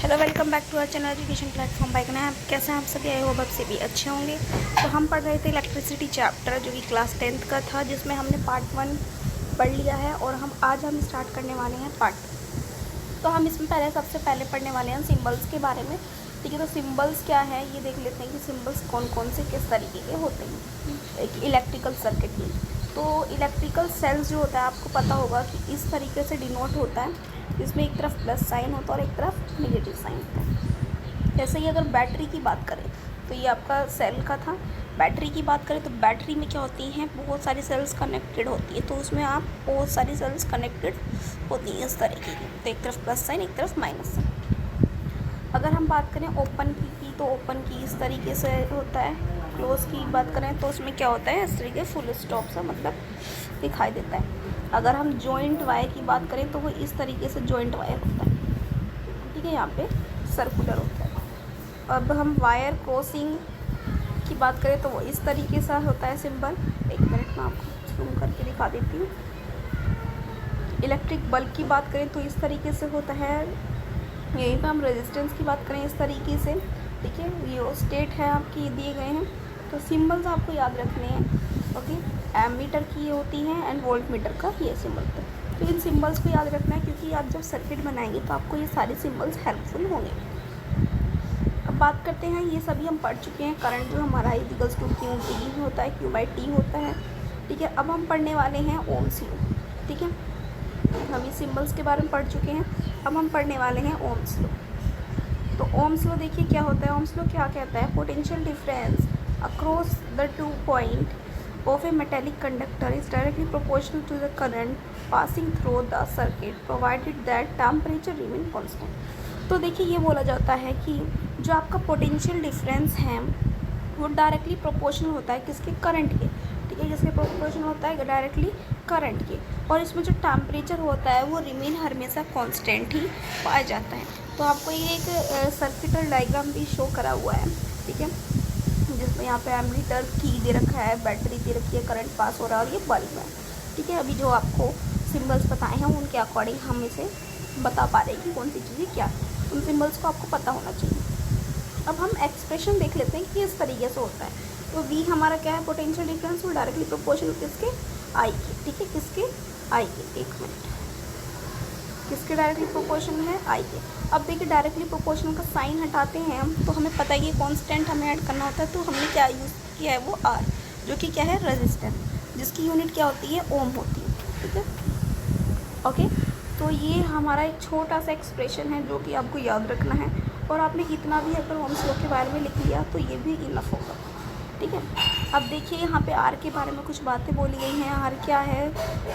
Hello, welcome back to our channel education platform bike ना। कैसे हैं आप सभी? आई होप आप सभी अच्छे होंगे। तो हम पढ़ रहे थे इलेक्ट्रिसिटी चैप्टर जो कि क्लास 10th का था, जिसमें हमने पार्ट 1 पढ़ लिया है और आज हम स्टार्ट करने वाले हैं पार्ट 2। तो हम इसमें सबसे पहले पढ़ने वाले हैं सिम्बल्स के बारे में। ठीक है, तो सिम्बल्स क्या है ये देख लेते हैं कि सिम्बल्स कौन कौन से किस तरीके के होते हैं एक इलेक्ट्रिकल सर्किट में। तो इलेक्ट्रिकल सेल्स जो होता है आपको पता होगा कि इस तरीके से डिनोट होता है, इसमें एक तरफ प्लस साइन होता है और एक तरफ नेगेटिव साइन होता है। जैसे ही अगर बैटरी की बात करें तो ये आपका सेल का था। बैटरी की बात करें तो बैटरी में क्या होती हैं, बहुत सारी सेल्स कनेक्टेड होती है, तो उसमें आप बहुत सारी सेल्स कनेक्टेड होती हैं इस तरीके की। तो एक तरफ प्लस साइन, एक तरफ माइनस साइन। अगर हम बात करें ओपन की तो ओपन की इस तरीके से होता है। क्लोज की बात करें तो उसमें क्या होता है, इस तरीके फुल स्टॉप सा मतलब दिखाई देता है। अगर हम जॉइंट वायर की बात करें तो वो इस तरीके से जॉइंट वायर होता है। ठीक है, यहाँ पे सर्कुलर होता है। अब हम वायर क्रॉसिंग की बात करें तो वो इस तरीके से होता है सिंबल। एक मिनट में आपको जूम करके दिखा देती हूँ। इलेक्ट्रिक बल्ब की बात करें तो इस तरीके से होता है। यहीं पे हम रेजिस्टेंस की बात करें इस तरीके से। ठीक है, ये स्टेट है आपकी दिए गए हैं, तो सिंबल्स आपको याद रखने हैं। ओके, एमीटर की ये होती हैं एंड वोल्ट मीटर का ये सिंबल होता है। तो इन सिंबल्स को याद रखना है, क्योंकि आप जब सर्किट बनाएंगे तो आपको ये सारे सिंबल्स हेल्पफुल होंगे। अब बात करते हैं, ये सभी हम पढ़ चुके हैं। करंट जो हमारा इक्वल्स टू क्यू टी होता है, क्यू बाई टी होता है। ठीक है, अब हम पढ़ने वाले हैं ओम्स लॉ। ठीक है, हम इस सिंबल्स के बारे में पढ़ चुके हैं, अब हम पढ़ने वाले हैं ओम्स लॉ। तो ओम्स लॉ देखिए क्या होता है। ओम्स लॉ क्या कहता है, potential difference across the 2 point of a metallic conductor is directly proportional to the current passing through the circuit provided that temperature remain constant. तो देखिए ये बोला जाता है कि जो आपका पोटेंशियल डिफरेंस है वो डायरेक्टली प्रोपोर्शनल होता है किसके, करंट के। ठीक है, जिसके प्रोपोर्शनल होता है डायरेक्टली करंट के, और इसमें जो टेम्परेचर होता है वो रिमेन हमेशा कांस्टेंट ही पाया जाता है। तो आपको ये एक सर्किटल डायग्राम भी शो करा हुआ है। ठीक है, जिसमें यहाँ पे एमीटर की दे रखा है, बैटरी दे रखी है, करंट पास हो रहा है और ये बल्ब है। ठीक है, अभी जो आपको सिंबल्स बताए हैं उनके अकॉर्डिंग हम इसे बता पा रहे हैं कि कौन सी चीज़ें क्या, उन सिंबल्स को आपको पता होना चाहिए। अब हम एक्सप्रेशन देख लेते हैं कि इस तरीके से होता है। तो वी हमारा क्या है, पोटेंशियल डिफरेंस, वो डायरेक्टली प्रोपोर्शनल किसके, आई के। ठीक है, किसके, आई के। एक मिनट, किसके डायरेक्टली प्रोपोर्शनल है, आई के। अब देखिए डायरेक्टली प्रोपोर्शनल का साइन हटाते हैं हम, तो हमें पता है कि कांस्टेंट हमें ऐड करना होता है। तो हमने क्या यूज़ किया है, वो आर, जो कि क्या है, रेजिस्टेंस, जिसकी यूनिट क्या होती है, ओम होती है। ठीक है, ओके। तो ये हमारा एक छोटा सा एक्सप्रेशन है जो कि आपको याद रखना है, और आपने इतना भी अगर ओम्स लॉ के बारे में लिख लिया तो ये भी इनफ होगा। ठीक है, अब देखिए यहाँ पे आर के बारे में कुछ बातें बोली गई हैं। आर क्या है,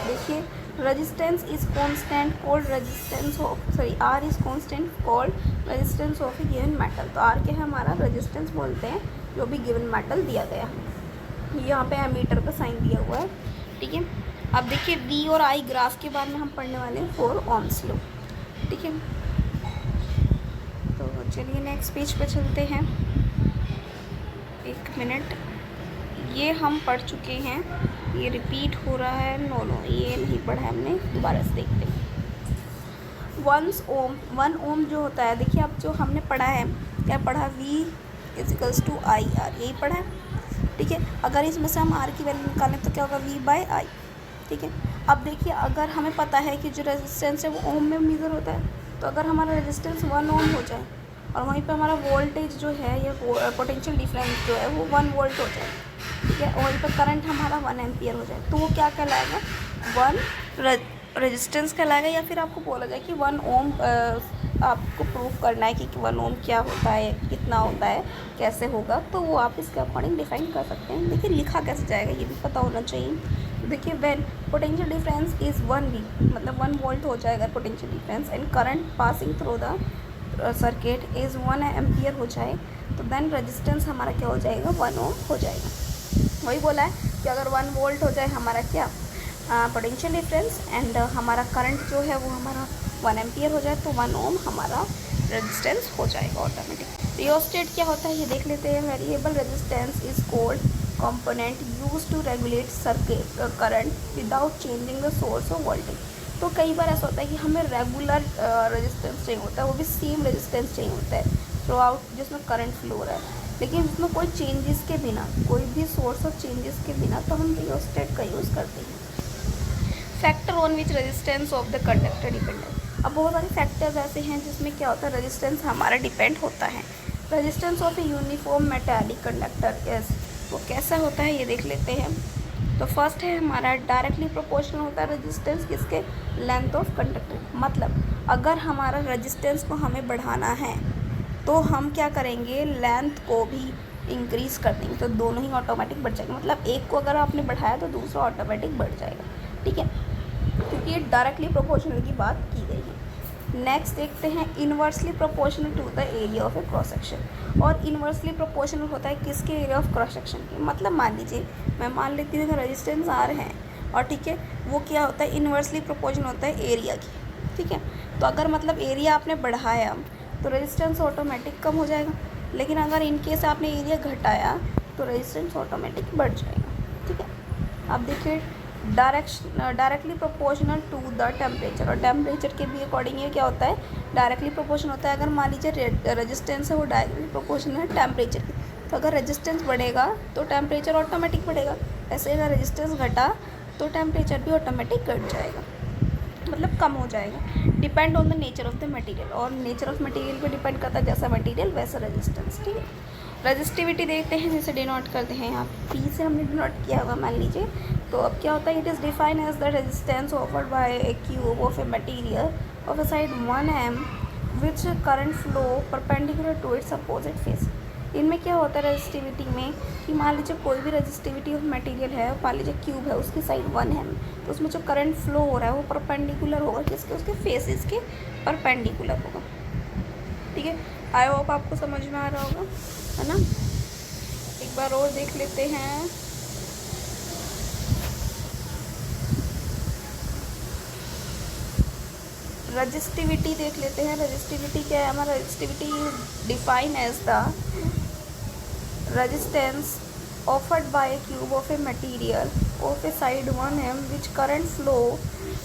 देखिए, resistance is constant called resistance of, sorry, R is constant called resistance of a given metal. तो आर क्या है, हमारा रेजिस्टेंस बोलते हैं जो भी गिवन मेटल दिया गया है। यहाँ पे एमीटर का साइन दिया हुआ है। ठीक है, अब देखिए वी और आई ग्राफ के बारे में हम पढ़ने वाले हैं, 4 ओम्स लॉ। ठीक है, तो चलिए नेक्स्ट पेज पे चलते हैं। एक मिनट, ये हम पढ़ चुके हैं, ये रिपीट हो रहा है, नो ये नहीं पढ़ा है हमने, दोबारा से देखते हैं। 1 ओम जो होता है, देखिए अब जो हमने पढ़ा है, क्या पढ़ा, V equals to I R, यही पढ़ा है। ठीक है, अगर इसमें से हम आर की वैल्यू निकालें तो क्या होगा, V बाई आई। ठीक है, अब देखिए अगर हमें पता है कि जो रेजिस्टेंस है वो ओम में मेज़र होता है, तो अगर हमारा रेजिस्टेंस 1 ओम हो जाए और वहीं पे हमारा वोल्टेज जो है या पोटेंशियल डिफरेंस जो है वो 1 वोल्ट हो जाए, ठीक है, और वहीं पर करंट हमारा 1 एम्पियर हो जाए, तो वो क्या कहलाएगा, 1 रेजिस्टेंस कहलाएगा। या फिर आपको बोला जाए कि 1 ओम, आपको प्रूफ करना है कि 1 ओम क्या होता है, कितना होता है, कैसे होगा, तो वो आप इसके अकॉर्डिंग डिफाइन कर सकते हैं। देखिए लिखा कैसे जाएगा ये भी पता होना चाहिए। देखिए when potential difference is 1V, मतलब 1 वोल्ट हो जाएगा potential difference, and current passing through the circuit is 1 ampere हो जाए, तो देन रेजिस्टेंस हमारा क्या हो जाएगा, 1 ओम हो जाएगा। वही बोला है कि अगर 1 वोल्ट हो जाए हमारा क्या, पोटेंशियल डिफरेंस, एंड हमारा करंट जो है वो हमारा 1 एम्पियर हो जाए, तो 1 ओम हमारा रेजिस्टेंस हो जाएगा ऑटोमेटिक। रियोस्टेट क्या होता है ये देख लेते हैं। Variable resistance is cold component used to regulate circuit current without changing the source of voltage। तो कई बार ऐसा होता है कि हमें रेगुलर रेजिस्टेंस चाहिए होता है, वो भी सेम रेजिस्टेंस चाहिए होता है थ्रू आउट जिसमें करंट फ्लो हो रहा है, लेकिन उसमें कोई चेंजेस के बिना, कोई भी सोर्स ऑफ चेंजेस के बिना, तो हम रियोस्टेट का यूज़ करते हैं। Factor on which resistance of the conductor dependent. अब बहुत सारे फैक्टर्स ऐसे हैं जिसमें क्या होता है, रेजिस्टेंस हमारा डिपेंड होता है। Resistance of a uniform metallic conductor is, वो कैसा होता है ये देख लेते हैं। तो फर्स्ट है हमारा डायरेक्टली प्रोपोर्शनल होता है रेजिस्टेंस किसके, लेंथ ऑफ कंडक्टर। मतलब अगर हमारा रेजिस्टेंस को हमें बढ़ाना है तो हम क्या करेंगे, लेंथ को भी इंक्रीज़ कर देंगे, तो दोनों ही ऑटोमेटिक बढ़ जाएंगे। मतलब एक को अगर आपने बढ़ाया तो दूसरा ऑटोमेटिक बढ़ जाएगा, ठीक है, क्योंकि ये डायरेक्टली प्रोपोर्शनल की बात की गई है। नेक्स्ट देखते हैं inversely proportional to the area of a cross section. और इन्वर्सली प्रोपोर्शनल होता है किसके, एरिया ऑफ क्रॉस सेक्शन की। मतलब मान लीजिए मैं मान लेती हूँ कि रेजिस्टेंस आर है और ठीक है, वो क्या होता है, इन्वर्सली प्रोपोर्शनल होता है एरिया की, ठीक है। तो अगर मतलब एरिया आपने बढ़ाया तो रेजिस्टेंस ऑटोमेटिक कम हो जाएगा, लेकिन अगर इनकेस आपने एरिया घटाया तो रेजिस्टेंस ऑटोमेटिक बढ़ जाएगा, ठीक है। अब देखिए directly proportional to the temperature, और टेम्परेचर के भी अकॉर्डिंग ये क्या होता है, डायरेक्टली प्रोपोर्शनल होता है। अगर मान लीजिए रेजिस्टेंस है वो डायरेक्टली प्रोपोर्शनल है टेम्परेचर की, तो अगर रेजिस्टेंस बढ़ेगा तो टेम्परेचर ऑटोमेटिक बढ़ेगा। ऐसे अगर रेजिस्टेंस घटा तो टेम्परेचर भी ऑटोमेटिक घट जाएगा, मतलब कम हो जाएगा। Depend on the nature of the material, और नेचर ऑफ मटेरियल पे डिपेंड करता है, जैसा मटेरियल वैसा रेजिस्टेंस, ठीक है। रजिस्टिविटी देखते हैं, जैसे डिनोट करते हैं यहाँ पी से हमने डिनोट किया हुआ मान लीजिए। तो अब क्या होता है, it is defined as the resistance offered by a cube of a material of a side 1 m which current flow perpendicular to its opposite face. इनमें क्या होता है रजिस्टिविटी में कि मान लीजिए कोई भी रजिस्टिविटी ऑफ मटेरियल है, मान लीजिए क्यूब है, उसकी साइड 1 m, तो उसमें जो करंट फ्लो हो रहा है वो परपेंडिकुलर होगा किसके, उसके फेसेस के परपेंडिकुलर होगा, ठीक है। आई होप आपको समझ में आ रहा होगा, है ना। एक बार और देख लेते हैं। रजिस्टिविटी देख लेते हैं। रजिस्टिविटी क्या है हमारा, resistivity is define as the resistance offered by a cube of a material of a side 1 m which current flow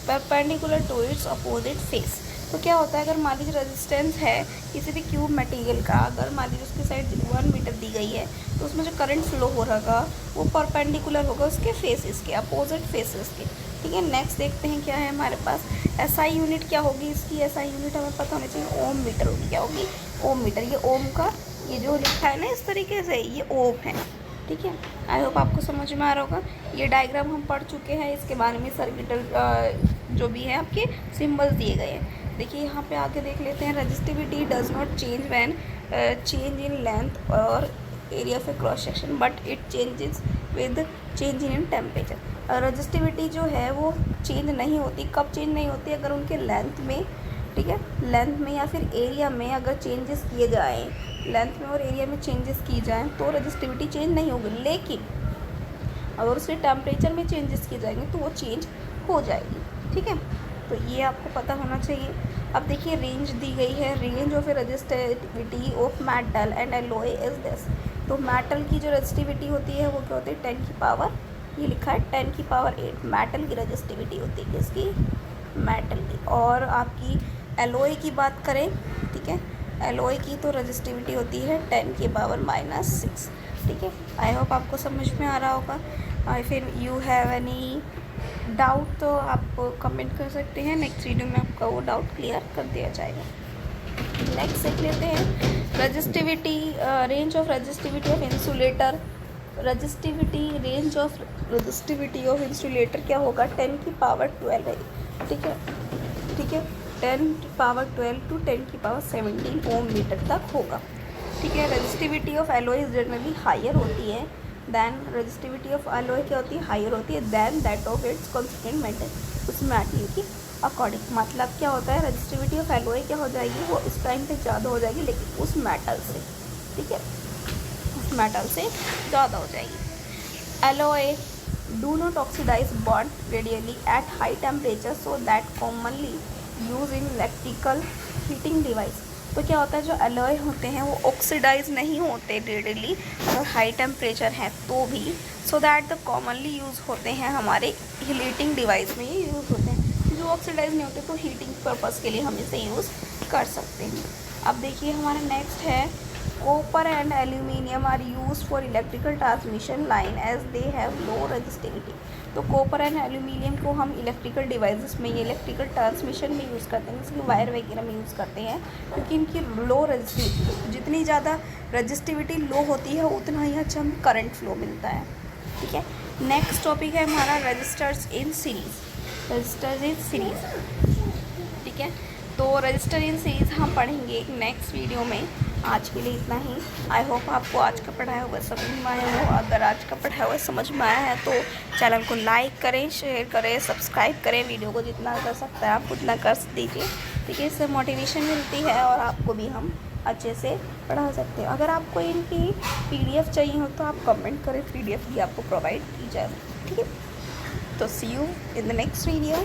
perpendicular to its opposite face। तो क्या होता है, अगर मान लीजिए रेजिस्टेंस है किसी भी क्यूब मटेरियल का, अगर मान लीजिए उसकी साइड 1 मीटर दी गई है, तो उसमें जो करंट फ्लो हो रहा वो परपेंडिकुलर होगा उसके फेसेस के, अपोजिट फेसेस के, ठीक है। नेक्स्ट देखते हैं क्या है हमारे पास, एसआई यूनिट क्या होगी इसकी। एसआई यूनिट हमें पता होनी चाहिए, ओम मीटर होगी। क्या होगी, ओम मीटर। ये ओम का ये जो लिखा है ना इस तरीके से, ये ओम है, ठीक है। आई होप आपको समझ में आ रहा होगा। ये डायग्राम हम पढ़ चुके हैं, इसके बारे में सर्किटल जो भी है आपके सिंबल्स दिए गए हैं। देखिए यहाँ पे आगे देख लेते हैं, resistivity does not change when change in length और area of a cross section but it changes with change in temperature. Resistivity जो है वो चेंज नहीं होती, कब चेंज नहीं होती, अगर उनके लेंथ में, ठीक है, लेंथ में या फिर एरिया में अगर चेंजेस किए जाएँ, लेंथ में और एरिया में चेंजेस की जाएँ तो रजिस्टिविटी चेंज नहीं होगी। लेकिन अगर उसके टेम्परेचर में चेंजेस किए जाएंगे तो वो चेंज हो जाएगी, ठीक है। तो ये आपको पता होना चाहिए। अब देखिए रेंज दी गई है, range of A resistivity of metal and alloy is this. तो मेटल की जो रजिस्टिविटी होती है वो क्या होती है, 10 की पावर, ये लिखा है 10 की पावर 8 मेटल की रजिस्टिविटी होती है, किसकी, मेटल की। और आपकी एलॉय की बात करें, ठीक है, एलॉय की तो रजिस्टिविटी होती है 10 की पावर -6, ठीक है। आई होप आपको समझ में आ रहा होगा। फिर यू हैव एनी डाउट तो आप कमेंट कर सकते हैं, नेक्स्ट वीडियो में आपका वो डाउट क्लियर कर दिया जाएगा। नेक्स्ट देख लेते हैं resistivity, range of resistivity of insulator. Resistivity, range of resistivity of insulator क्या होगा, 10 की पावर 12 है, ठीक है, ठीक है, 10 की पावर 12 टू 10 की पावर 17 ओम मीटर तक होगा, ठीक है। Resistivity of alloy generally higher होती है दैन, रजिस्टिविटी ऑफ एलॉय क्या होती है, हायर होती है than that of its constituent metal, उस मेटल की अकॉर्डिंग। मतलब क्या होता है, रजिस्टिविटी ऑफ एलॉय क्या हो जाएगी, वो इस टाइम पे ज़्यादा हो जाएगी, लेकिन उस मेटल से, ठीक है, उस मेटल से ज़्यादा हो जाएगी। एलॉय डू नॉट ऑक्सीडाइज बॉन्ड readily at high temperature so that commonly use in electrical heating device. तो क्या होता है, जो एलॉय होते हैं वो ऑक्सीडाइज नहीं होते रेडियली अगर हाई टेम्परेचर है तो भी, so that the commonly use होते हैं हमारे हीटिंग डिवाइस में, ये यूज़ होते हैं। जो जो ऑक्सीडाइज नहीं होते तो हीटिंग पर्पज़ के लिए हम इसे यूज़ कर सकते हैं। अब देखिए हमारा नेक्स्ट है copper and aluminium are use for electrical transmission line as they have low resistivity. तो कॉपर एंड एल्यूमिनियम को हम इलेक्ट्रिकल डिवाइसेस में, इलेक्ट्रिकल ट्रांसमिशन में यूज़ करते हैं, जैसे कि वायर वगैरह में यूज़ करते हैं, क्योंकि इनकी लो रजिस्टिविटी, जितनी ज़्यादा रजिस्टिविटी लो होती है उतना ही अच्छा हमें करंट फ्लो मिलता है। ठीक है, नेक्स्ट टॉपिक है हमारा रजिस्टर्स इन सीरीज़। रजिस्टर्स इन सीरीज़, ठीक है, तो रजिस्टर इन सीरीज़ हम पढ़ेंगे एक नेक्स्ट वीडियो में। आज के लिए इतना ही। आई होप आपको आज का पढ़ाया हुआ समझ में आया हो। अगर आज का पढ़ाया हुआ समझ में आया है तो चैनल को लाइक करें, शेयर करें, सब्सक्राइब करें। वीडियो को जितना कर सकते हैं आप उतना कर दीजिए, ठीक है। इससे मोटिवेशन मिलती है और आपको भी हम अच्छे से पढ़ा सकते हैं। अगर आपको इनकी PDF चाहिए हो तो आप कमेंट करें, PDF भी आपको प्रोवाइड की जाए, ठीक है। तो see you in the next video.